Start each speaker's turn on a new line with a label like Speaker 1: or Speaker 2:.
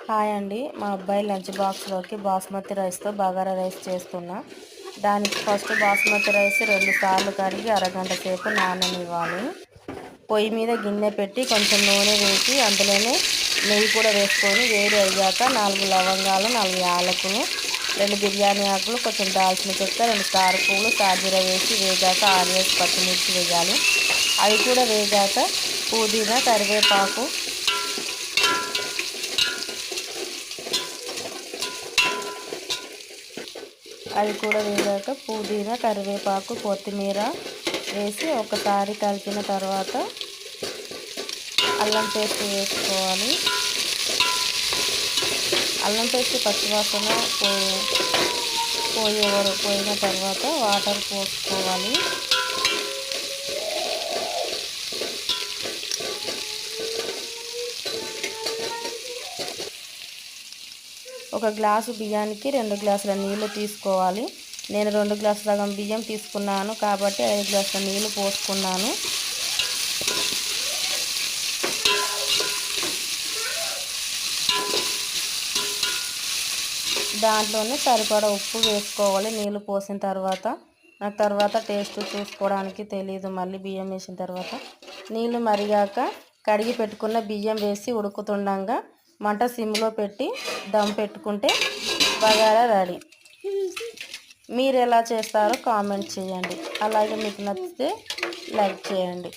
Speaker 1: Hi అండి, మా అబ్బాయి లంచ్ బాక్స్లోకి బాస్మతి రైస్తో బగారా రైస్ చేస్తున్నా. దానికి ఫస్ట్ బాస్మతి రైస్ 2 సార్లు కడిగి అరగంట సేపు నాననివ్వాలి. పొయ్యి మీద గిన్నె పెట్టి కొంచెం నూనె వేసి అందులోనే నెయ్యి కూడా వేసుకొని వేడి అయ్యాక 4 లవంగాలు, 4 యాలకులు, 2 బిర్యానీ ఆకులు, కొంచెం దాల్చిన చెక్క, 2 స్టార్ పువ్వులు, సాజీర వేసి వేగాక ఆనియన్స్, పచ్చిమిర్చి వేయాలి. అవి కూడా వేగాక పుదీనా, కరివేపాకు, కొత్తిమీర వేసి ఒకసారి కలిపిన తర్వాత అల్లం పేస్ట్ వేసుకోవాలి. అల్లం పేస్ట్ పచ్చివాసన పోయిన తర్వాత వాటర్ పోసుకోవాలి. ఒక గ్లాసు బియ్యానికి 2 గ్లాసుల నీళ్లు తీసుకోవాలి. నేను 2 గ్లాసుల సగం బియ్యం తీసుకున్నాను కాబట్టి 5 గ్లాసుల నీళ్లు పోసుకున్నాను. దాంట్లోనే సరిపడా ఉప్పు వేసుకోవాలి. నీళ్లు పోసిన తర్వాత నాకు తర్వాత టేస్ట్ చూసుకోవడానికి తెలియదు, మళ్ళీ బియ్యం వేసిన తర్వాత నీళ్లు మరిగాక కడిగి పెట్టుకున్న బియ్యం వేసి ఉడుకుతుండగా మంట సిమ్లో పెట్టి దమ్ పెట్టుకుంటే బగారా రెడీ. మీరు ఎలా చేస్తారో కామెంట్ చేయండి. అలాగే మీకు నచ్చితే లైక్ చేయండి.